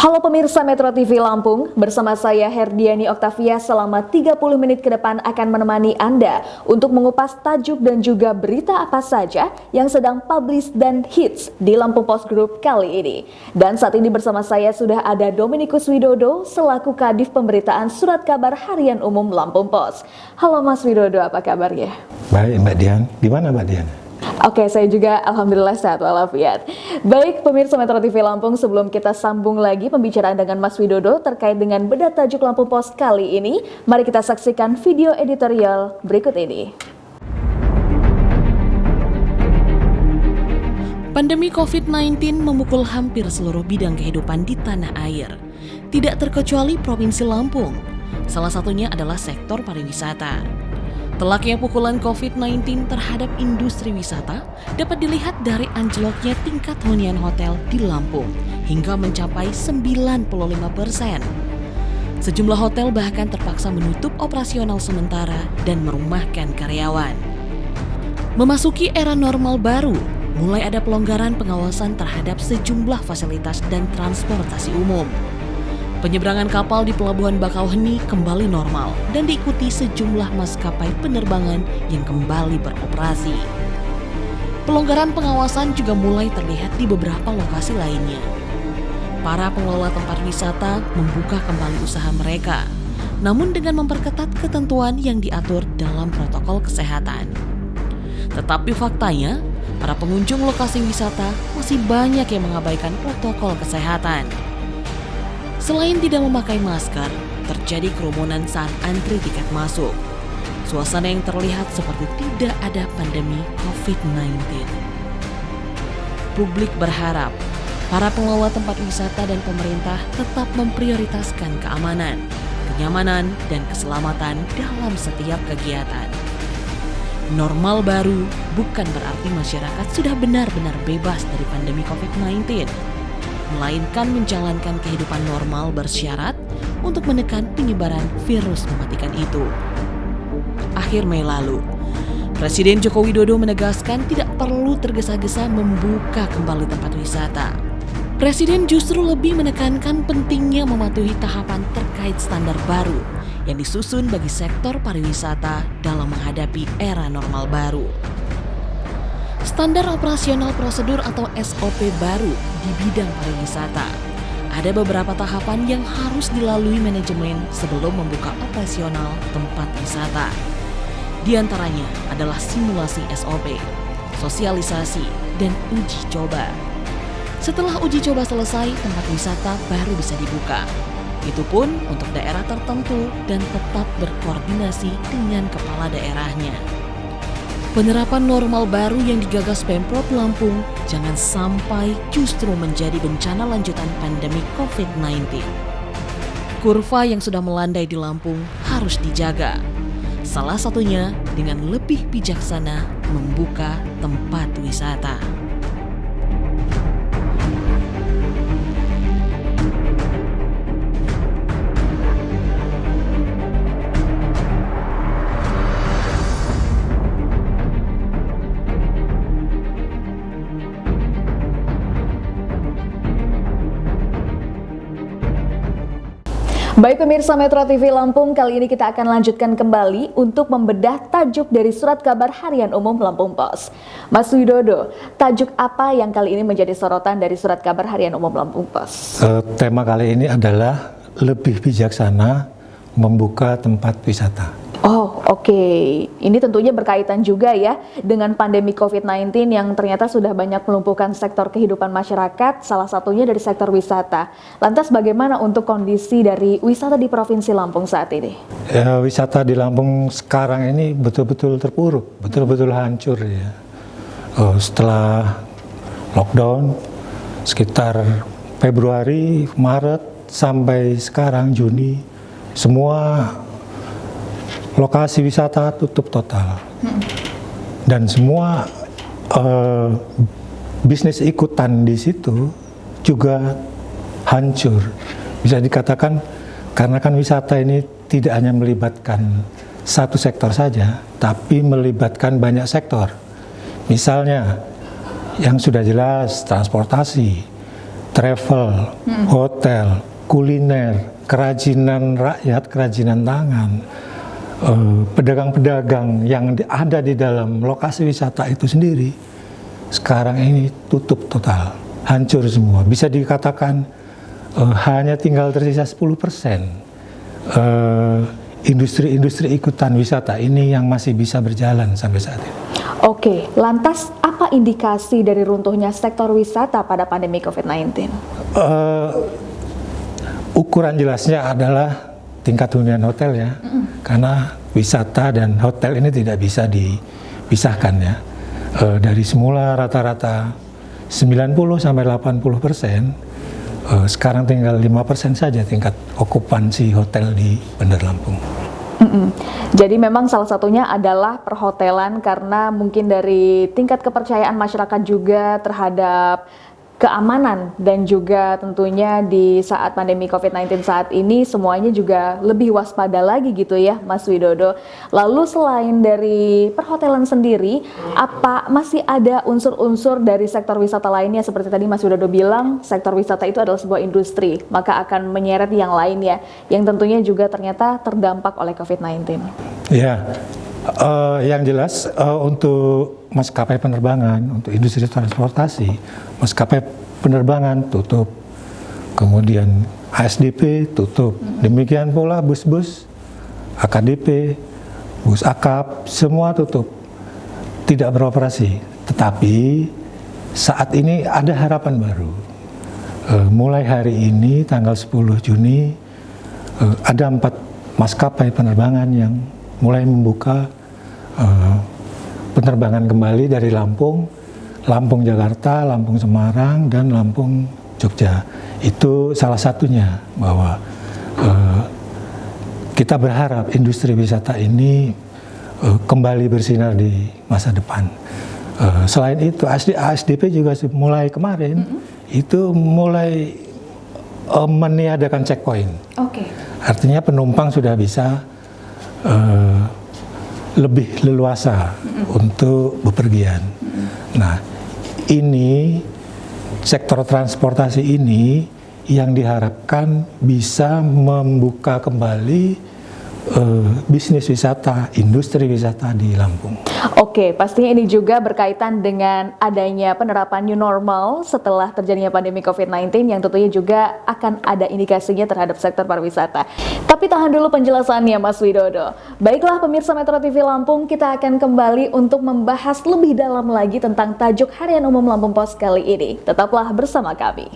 Halo pemirsa Metro TV Lampung, bersama saya Herdiani Oktavia selama 30 menit ke depan akan menemani Anda untuk mengupas tajuk dan juga berita apa saja yang sedang publish dan hits di Lampung Post Group kali ini. Dan saat ini bersama saya sudah ada Dominikus Widodo selaku Kadif Pemberitaan Surat Kabar Harian Umum Lampung Post. Halo Mas Widodo, apa kabarnya? Baik Mbak Dian, gimana Mbak Dian? Oke, saya juga alhamdulillah sehat walafiat. Baik, pemirsa Metro TV Lampung, sebelum kita sambung lagi pembicaraan dengan Mas Widodo terkait dengan bedah tajuk Lampung Post kali ini, mari kita saksikan video editorial berikut ini. Pandemi COVID-19 memukul hampir seluruh bidang kehidupan di tanah air, tidak terkecuali Provinsi Lampung. Salah satunya adalah sektor pariwisata. Telaknya pukulan COVID-19 terhadap industri wisata dapat dilihat dari anjloknya tingkat hunian hotel di Lampung hingga mencapai 95%. Sejumlah hotel bahkan terpaksa menutup operasional sementara dan merumahkan karyawan. Memasuki era normal baru, mulai ada pelonggaran pengawasan terhadap sejumlah fasilitas dan transportasi umum. Penyeberangan kapal di Pelabuhan Bakauheni kembali normal dan diikuti sejumlah maskapai penerbangan yang kembali beroperasi. Pelonggaran pengawasan juga mulai terlihat di beberapa lokasi lainnya. Para pengelola tempat wisata membuka kembali usaha mereka, namun dengan memperketat ketentuan yang diatur dalam protokol kesehatan. Tetapi faktanya, para pengunjung lokasi wisata masih banyak yang mengabaikan protokol kesehatan. Selain tidak memakai masker, terjadi kerumunan saat antri tiket masuk. Suasana yang terlihat seperti tidak ada pandemi COVID-19. Publik berharap para pengelola tempat wisata dan pemerintah tetap memprioritaskan keamanan, kenyamanan, dan keselamatan dalam setiap kegiatan. Normal baru bukan berarti masyarakat sudah benar-benar bebas dari pandemi COVID-19. Melainkan menjalankan kehidupan normal bersyarat untuk menekan penyebaran virus mematikan itu. Akhir Mei lalu, Presiden Joko Widodo menegaskan tidak perlu tergesa-gesa membuka kembali tempat wisata. Presiden justru lebih menekankan pentingnya mematuhi tahapan terkait standar baru yang disusun bagi sektor pariwisata dalam menghadapi era normal baru. Standar operasional prosedur atau SOP baru di bidang pariwisata. Ada beberapa tahapan yang harus dilalui manajemen sebelum membuka operasional tempat wisata. Di antaranya adalah simulasi SOP, sosialisasi, dan uji coba. Setelah uji coba selesai, tempat wisata baru bisa dibuka. Itu pun untuk daerah tertentu dan tetap berkoordinasi dengan kepala daerahnya. Penerapan normal baru yang digagas Pemprov Lampung jangan sampai justru menjadi bencana lanjutan pandemi COVID-19. Kurva yang sudah melandai di Lampung harus dijaga. Salah satunya dengan lebih bijaksana membuka tempat wisata. Baik pemirsa Metro TV Lampung, kali ini kita akan lanjutkan kembali untuk membedah tajuk dari Surat Kabar Harian Umum Lampung Post. Mas Widodo, tajuk apa yang kali ini menjadi sorotan dari Surat Kabar Harian Umum Lampung Post? Tema kali ini adalah lebih bijaksana membuka tempat wisata. Oh, oke. Ini tentunya berkaitan juga ya dengan pandemi COVID-19 yang ternyata sudah banyak melumpuhkan sektor kehidupan masyarakat, salah satunya dari sektor wisata. Lantas bagaimana untuk kondisi dari wisata di Provinsi Lampung saat ini? Ya, wisata di Lampung sekarang ini betul-betul terpuruk, betul-betul hancur ya. Setelah lockdown sekitar Februari, Maret sampai sekarang Juni, semua lokasi wisata tutup total. Dan semua bisnis ikutan di situ juga hancur. Bisa dikatakan karena kan wisata ini tidak hanya melibatkan satu sektor saja, tapi melibatkan banyak sektor. Misalnya yang sudah jelas transportasi, travel, hotel, kuliner, kerajinan rakyat, kerajinan tangan, pedagang-pedagang yang ada di dalam lokasi wisata itu sendiri sekarang ini tutup total, hancur semua. Bisa dikatakan hanya tinggal tersisa 10% industri-industri ikutan wisata ini yang masih bisa berjalan sampai saat ini. Oke, lantas apa indikasi dari runtuhnya sektor wisata pada pandemi COVID-19? Ukuran jelasnya adalah tingkat hunian hotel ya, karena wisata dan hotel ini tidak bisa dipisahkan ya. Dari semula rata-rata 90 sampai 80%, sekarang tinggal 5% saja tingkat okupansi hotel di Bandar Lampung. Jadi memang salah satunya adalah perhotelan karena mungkin dari tingkat kepercayaan masyarakat juga terhadap keamanan dan juga tentunya di saat pandemi COVID-19 saat ini semuanya juga lebih waspada lagi gitu ya Mas Widodo. Lalu selain dari perhotelan sendiri, apa masih ada unsur-unsur dari sektor wisata lainnya seperti tadi Mas Widodo bilang sektor wisata itu adalah sebuah industri, maka akan menyeret yang lainnya yang tentunya juga ternyata terdampak oleh COVID-19. Ya, yang jelas untuk maskapai penerbangan, untuk industri transportasi, maskapai penerbangan tutup, kemudian ASDP tutup, demikian pula bus-bus, AKDP, bus akap, semua tutup, tidak beroperasi. Tetapi saat ini ada harapan baru. Mulai hari ini, tanggal 10 Juni, ada 4 maskapai penerbangan yang mulai membuka penerbangan kembali dari Lampung, Lampung Jakarta, Lampung Semarang, dan Lampung Jogja. Itu salah satunya bahwa kita berharap industri wisata ini kembali bersinar di masa depan. Selain itu ASDP juga mulai kemarin itu mulai meniadakan checkpoint. Artinya penumpang sudah bisa lebih leluasa untuk bepergian. Nah, ini sektor transportasi ini yang diharapkan bisa membuka kembali bisnis wisata, industri wisata di Lampung. Oke, pastinya ini juga berkaitan dengan adanya penerapan new normal setelah terjadinya pandemi COVID-19 yang tentunya juga akan ada indikasinya terhadap sektor pariwisata. Tapi tahan dulu penjelasannya Mas Widodo. Baiklah pemirsa Metro TV Lampung, kita akan kembali untuk membahas lebih dalam lagi tentang tajuk Harian Umum Lampung Pos kali ini. Tetaplah bersama kami.